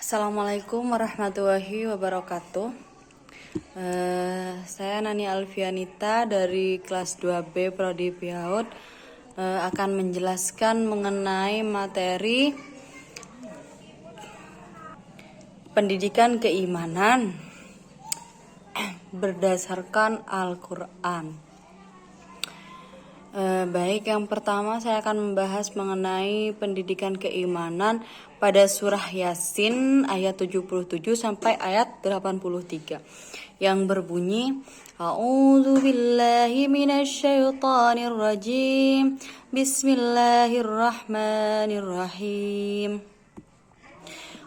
Assalamualaikum warahmatullahi wabarakatuh. Saya Nani Alfianita dari kelas 2B Prodi PAUD akan menjelaskan mengenai materi pendidikan keimanan berdasarkan Al-Quran. Baik, yang pertama saya akan membahas mengenai pendidikan keimanan pada surah Yasin ayat 77 sampai ayat 83 yang berbunyi A'udzu billahi minasyaitonir rajim. Bismillahirrahmanirrahim.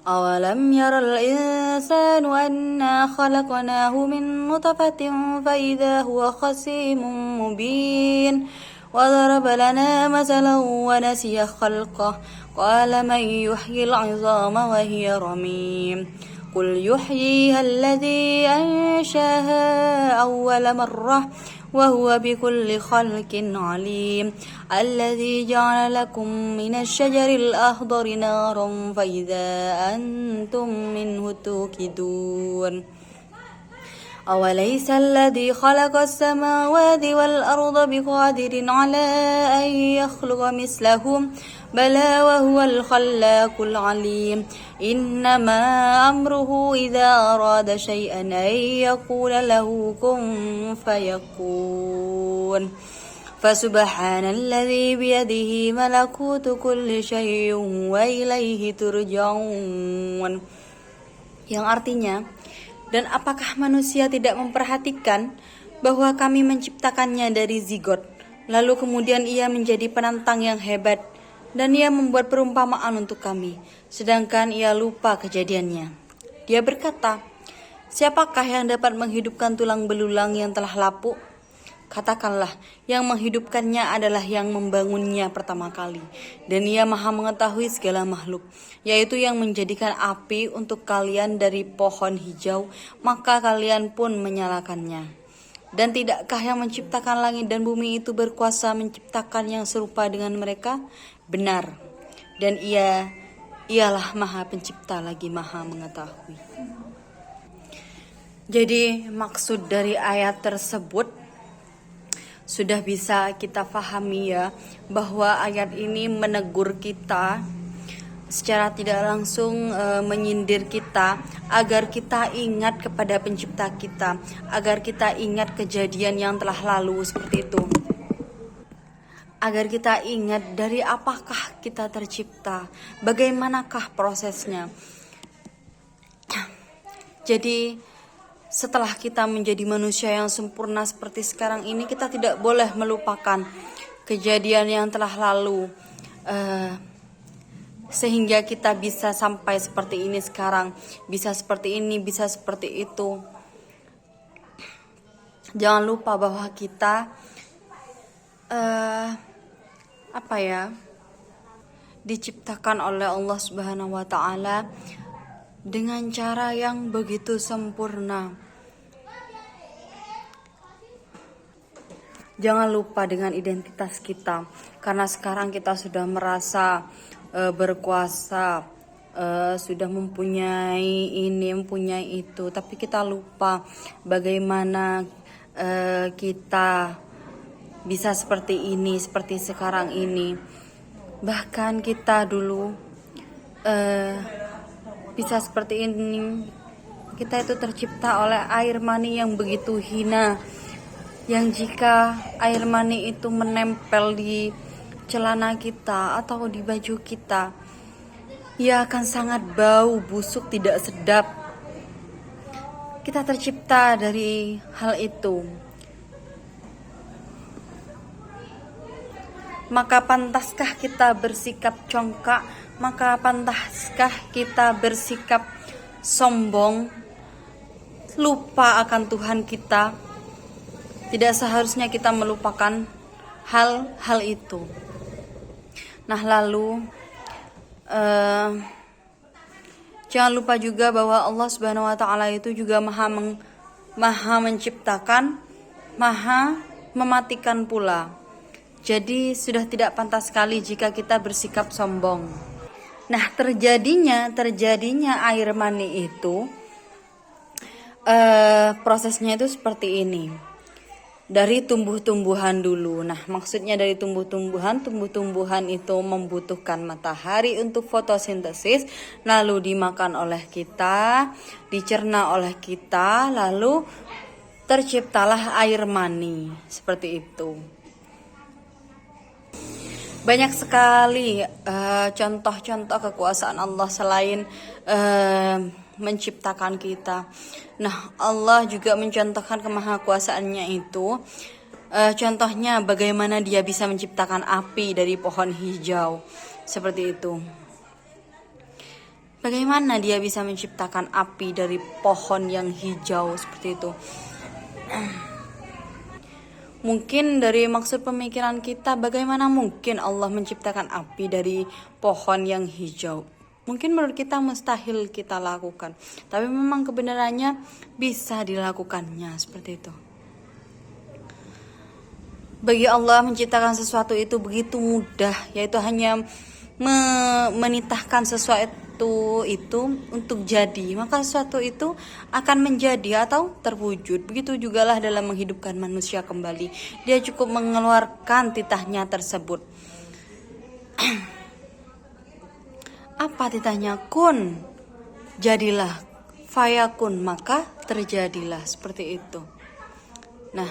أولم ير الإنسان أنا خلقناه من نطفة فإذا هو خصيم مبين وضرب لنا مثلا ونسي خلقه قال من يحيي العظام وهي رميم قل يحييها الذي أنشاها أول مرة وهو بكل خلق عليم الذي جعل لكم من الشجر الأخضر نارا فإذا أنتم منه توقدون أوليس الذي خلق السماوات والأرض بقادر على أن يخلق مثلهم بلى وهو الخلاق العليم إنما أمره إذا أراد شيئا أن يقول له كن فيكون فسبحان الذي بيده ملكوت كل شيء وإليه ترجعون, yang artinya, dan apakah manusia tidak memperhatikan bahwa kami menciptakannya dari zigot, lalu kemudian ia menjadi penantang yang hebat, dan ia membuat perumpamaan untuk kami, sedangkan ia lupa kejadiannya. Dia berkata, siapakah yang dapat menghidupkan tulang belulang yang telah lapuk? Katakanlah, yang menghidupkannya adalah yang membangunnya pertama kali, dan ia maha mengetahui segala makhluk, yaitu yang menjadikan api untuk kalian dari pohon hijau, maka kalian pun menyalakannya. Dan tidakkah yang menciptakan langit dan bumi itu berkuasa menciptakan yang serupa dengan mereka? Benar, dan ialah maha pencipta lagi maha mengetahui. Jadi maksud dari ayat tersebut sudah bisa kita pahami ya, bahwa ayat ini menegur kita secara tidak langsung, menyindir kita agar kita ingat kepada pencipta kita, agar kita ingat kejadian yang telah lalu seperti itu, agar kita ingat dari apakah kita tercipta, bagaimanakah prosesnya. Jadi setelah kita menjadi manusia yang sempurna seperti sekarang ini, kita tidak boleh melupakan kejadian yang telah lalu, sehingga kita bisa sampai seperti ini sekarang, bisa seperti ini, bisa seperti itu. Jangan lupa bahwa kita diciptakan oleh Allah Subhanahu wa Ta'ala dengan cara yang begitu sempurna. Jangan lupa dengan identitas kita, karena sekarang kita sudah merasa berkuasa, sudah mempunyai ini, mempunyai itu, tapi kita lupa bagaimana kita bisa seperti ini, seperti sekarang ini. Bahkan kita dulu bisa seperti ini. Kita itu tercipta oleh air mani yang begitu hina, yang jika air mani itu menempel di celana kita atau di baju kita, ia akan sangat bau, busuk, tidak sedap. Kita tercipta dari hal itu. Maka pantaskah kita bersikap congkak? Maka pantaskah kita bersikap sombong, lupa akan Tuhan kita? Tidak seharusnya kita melupakan hal-hal itu. Nah, lalu jangan lupa juga bahwa Allah Subhanahu wa Ta'ala itu juga maha menciptakan, maha mematikan pula. Jadi sudah tidak pantas sekali jika kita bersikap sombong. Nah, terjadinya air mani itu prosesnya itu seperti ini. Dari tumbuh-tumbuhan dulu. Nah, maksudnya dari tumbuh-tumbuhan itu membutuhkan matahari untuk fotosintesis, lalu dimakan oleh kita, dicerna oleh kita, lalu terciptalah air mani. Seperti itu. Banyak sekali contoh-contoh kekuasaan Allah selain menciptakan kita. Nah, Allah juga mencontohkan kemahakuasaannya itu. Contohnya bagaimana dia bisa menciptakan api dari pohon hijau. Seperti itu. Bagaimana dia bisa menciptakan api dari pohon yang hijau seperti itu. Mungkin dari maksud pemikiran kita, bagaimana mungkin Allah menciptakan api dari pohon yang hijau? Mungkin menurut kita mustahil kita lakukan, tapi memang kebenarannya bisa dilakukannya seperti itu. Bagi Allah menciptakan sesuatu itu begitu mudah, yaitu hanya menitahkan sesuatu itu untuk jadi, maka sesuatu itu akan menjadi atau terwujud. Begitu jugalah dalam menghidupkan manusia kembali, dia cukup mengeluarkan titahnya tersebut. Apa titahnya? Kun, jadilah. Fayakun, maka terjadilah. Seperti itu. Nah,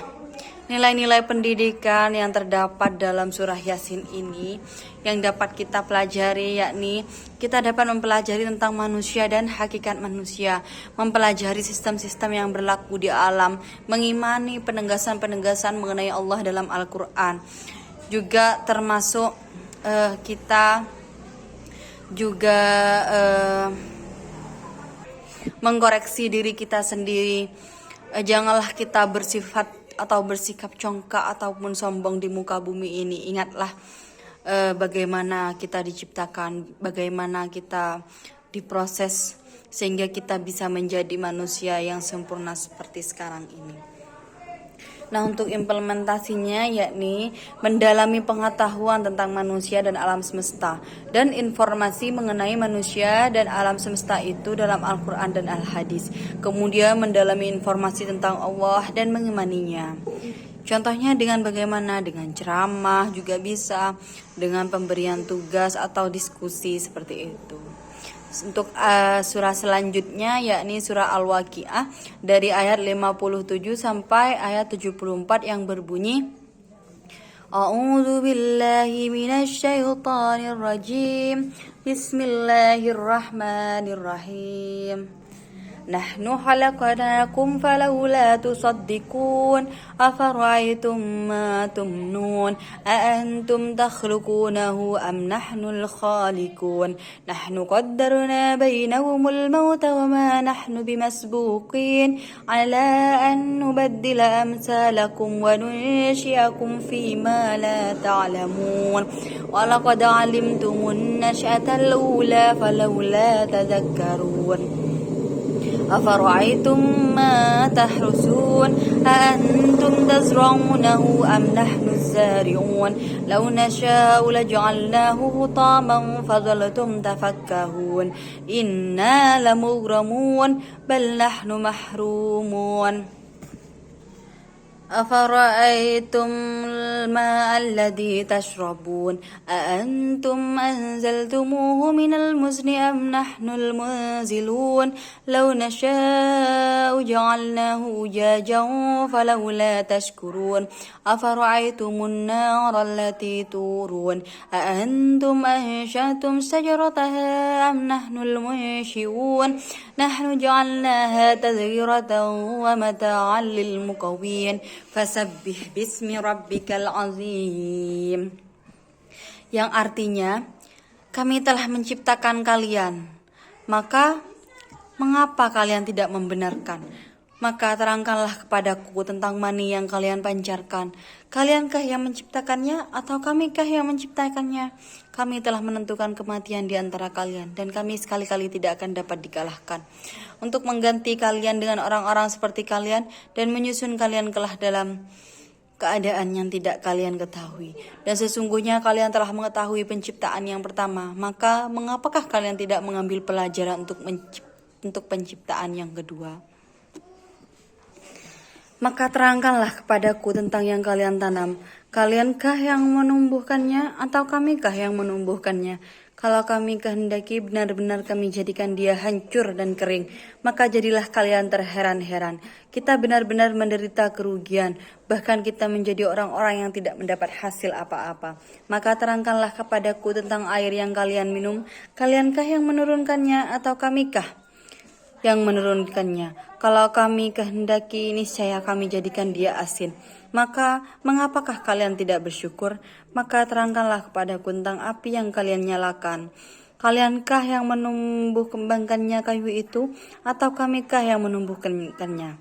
nilai-nilai pendidikan yang terdapat dalam surah Yasin ini yang dapat kita pelajari, yakni kita dapat mempelajari tentang manusia dan hakikat manusia, mempelajari sistem-sistem yang berlaku di alam, mengimani penegasan-penegasan mengenai Allah dalam Al-Quran. Juga termasuk kita juga mengkoreksi diri kita sendiri. Janganlah kita bersifat atau bersikap congkak ataupun sombong di muka bumi ini. Ingatlah bagaimana kita diciptakan, bagaimana kita diproses sehingga kita bisa menjadi manusia yang sempurna seperti sekarang ini. Nah, untuk implementasinya yakni mendalami pengetahuan tentang manusia dan alam semesta dan informasi mengenai manusia dan alam semesta itu dalam Al-Quran dan Al-Hadis. Kemudian mendalami informasi tentang Allah dan mengimaninya. Contohnya dengan bagaimana? Dengan ceramah juga bisa, dengan pemberian tugas atau diskusi seperti itu. Untuk surah selanjutnya yakni surah Al-Waqiah dari ayat 57 sampai ayat 74 yang berbunyi A'udzu billahi minasy syaithanir rajim. Bismillahirrahmanirrahim. Nahnu khalaqnakum falawla tusaddiqun afara'aytum ma tumnun a antum takhluqunahu am nahnul khaliqun nahnu qaddarna bainahumul mauta wa ma nahnu bimasbuqin ala an nubaddila amsalakum wa nunshi'akum fima la ta'lamun wa laqad 'alimtumun nash'atal ula falawla tadhakkarun أفرأيتم ما تحرسون أأنتم تزرعونه أم نحن الزارعون لو نشاء لجعلناه حطاما فظلتم تفكهون إنا لمغرمون بل نحن محرومون أفرأيتم الماء الذي تشربون أأنتم أنزلتموه من المزن أم نحن المنزلون لو نشاء جعلناه أجاجا فلولا تشكرون أفرأيتم النار التي تورون أأنتم أنشأتم شجرتها أم نحن المنشئون نحن جعلناها تذكرة ومتاعا للمقوين Fasabbih bismi rabbikal azim. Yang artinya, kami telah menciptakan kalian, maka mengapa kalian tidak membenarkan? Maka terangkanlah kepadaku tentang mani yang kalian pancarkan. Kaliankah yang menciptakannya atau kamikah yang menciptakannya? Kami telah menentukan kematian di antara kalian dan kami sekali-kali tidak akan dapat dikalahkan. Untuk mengganti kalian dengan orang-orang seperti kalian dan menyusun kalian kelak dalam keadaan yang tidak kalian ketahui. Dan sesungguhnya kalian telah mengetahui penciptaan yang pertama, maka mengapakah kalian tidak mengambil pelajaran untuk penciptaan yang kedua? Maka terangkanlah kepadaku tentang yang kalian tanam. Kaliankah yang menumbuhkannya atau kamikah yang menumbuhkannya? Kalau kami kehendaki benar-benar kami jadikan dia hancur dan kering, maka jadilah kalian terheran-heran. Kita benar-benar menderita kerugian, bahkan kita menjadi orang-orang yang tidak mendapat hasil apa-apa. Maka terangkanlah kepadaku tentang air yang kalian minum. Kaliankah yang menurunkannya atau kamikah yang menurunkannya? Kalau kami kehendaki, niscaya kami jadikan dia asin. Maka mengapakah kalian tidak bersyukur? Maka terangkanlah kepadaku tentang api yang kalian nyalakan. Kaliankah yang menumbuh kembangkannya kayu itu, atau kamikah yang menumbuhkannya?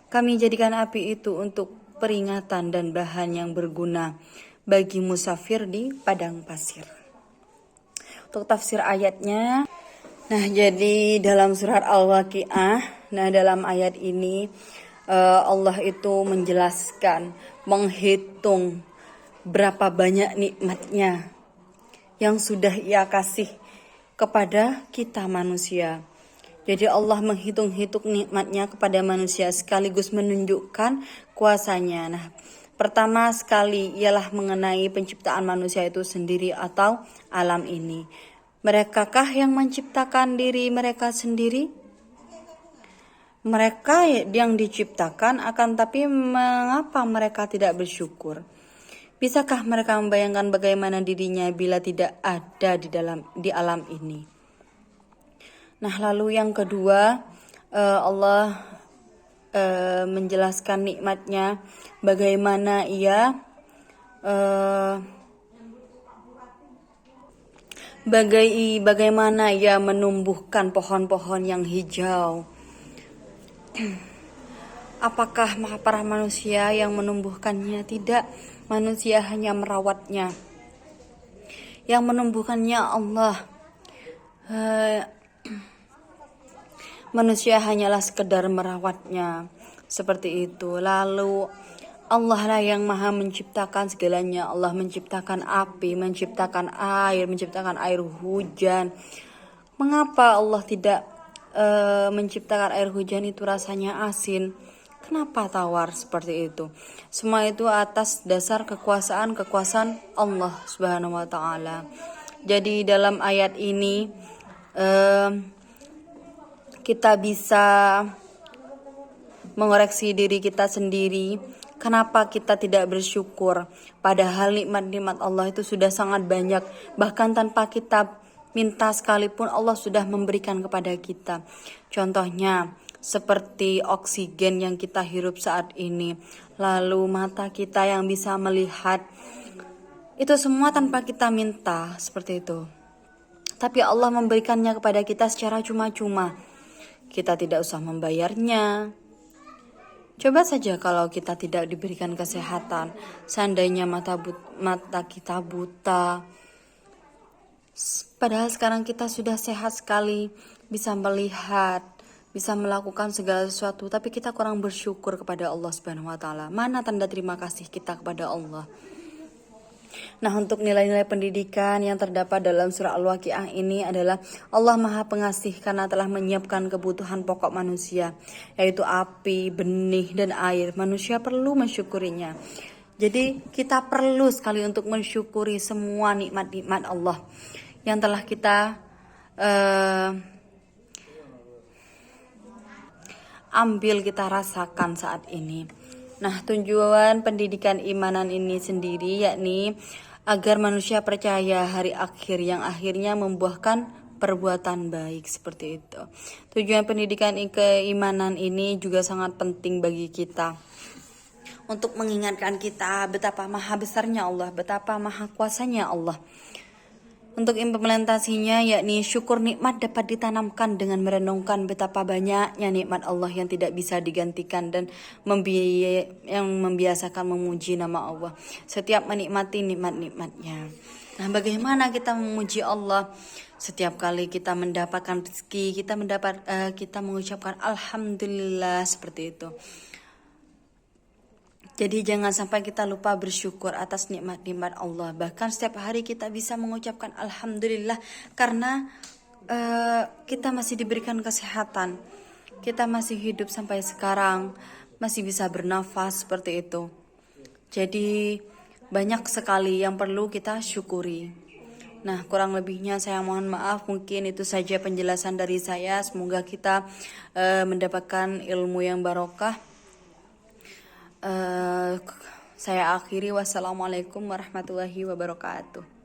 Kami jadikan api itu untuk peringatan dan bahan yang berguna bagi musafir di padang pasir. Untuk tafsir ayatnya, nah jadi dalam surat Al-Waqiah, nah dalam ayat ini Allah itu menjelaskan, menghitung berapa banyak nikmatnya yang sudah Ia kasih kepada kita manusia. Jadi Allah menghitung-hitung nikmatnya kepada manusia sekaligus menunjukkan kuasanya. Nah, pertama sekali ialah mengenai penciptaan manusia itu sendiri atau alam ini. Merekakah yang menciptakan diri mereka sendiri? Mereka yang diciptakan, akan tapi mengapa mereka tidak bersyukur? Bisakah mereka membayangkan bagaimana dirinya bila tidak ada di alam ini? Nah, lalu yang kedua, Allah menjelaskan nikmatnya, bagaimana Ia bagaimana Ia menumbuhkan pohon-pohon yang hijau. Apakah para manusia yang menumbuhkannya? Tidak, manusia hanya merawatnya. Yang menumbuhkannya Allah. Manusia hanyalah sekedar merawatnya. Seperti itu. Lalu Allah lah yang maha menciptakan segalanya. Allah menciptakan api, menciptakan air hujan. Mengapa Allah tidak menciptakan air hujan itu rasanya asin? Kenapa tawar seperti itu? Semua itu atas dasar kekuasaan Allah Subhanahu wa taala. Jadi dalam ayat ini kita bisa mengoreksi diri kita sendiri. Kenapa kita tidak bersyukur? Padahal nikmat-nikmat Allah itu sudah sangat banyak. Bahkan tanpa kita minta sekalipun Allah sudah memberikan kepada kita. Contohnya seperti oksigen yang kita hirup saat ini. Lalu mata kita yang bisa melihat. Itu semua tanpa kita minta, seperti itu. Tapi Allah memberikannya kepada kita secara cuma-cuma. Kita tidak usah membayarnya. Coba saja kalau kita tidak diberikan kesehatan. Seandainya mata kita buta. Padahal sekarang kita sudah sehat sekali, bisa melihat, bisa melakukan segala sesuatu, tapi kita kurang bersyukur kepada Allah Subhanahu wa taala. Mana tanda terima kasih kita kepada Allah? Nah, untuk nilai-nilai pendidikan yang terdapat dalam surah Al-Waqiah ini adalah Allah Maha Pengasih karena telah menyiapkan kebutuhan pokok manusia, yaitu api, benih, dan air. Manusia perlu mensyukurinya. Jadi kita perlu sekali untuk mensyukuri semua nikmat-nikmat Allah yang telah kita ambil, kita rasakan saat ini. Nah, tujuan pendidikan imanan ini sendiri yakni agar manusia percaya hari akhir yang akhirnya membuahkan perbuatan baik, seperti itu. Tujuan pendidikan keimanan ini juga sangat penting bagi kita untuk mengingatkan kita betapa maha besarnya Allah, betapa maha kuasanya Allah. Untuk implementasinya yakni syukur nikmat dapat ditanamkan dengan merenungkan betapa banyaknya nikmat Allah yang tidak bisa digantikan dan yang membiasakan memuji nama Allah setiap menikmati nikmat-nikmatnya. Nah, bagaimana kita memuji Allah? Setiap kali kita mendapatkan rezeki, kita mengucapkan alhamdulillah, seperti itu. Jadi jangan sampai kita lupa bersyukur atas nikmat-nikmat Allah. Bahkan setiap hari kita bisa mengucapkan alhamdulillah karena kita masih diberikan kesehatan. Kita masih hidup sampai sekarang, masih bisa bernafas seperti itu. Jadi banyak sekali yang perlu kita syukuri. Nah, kurang lebihnya saya mohon maaf. Mungkin itu saja penjelasan dari saya. Semoga kita mendapatkan ilmu yang barokah. Saya akhiri. Wassalamualaikum warahmatullahi wabarakatuh.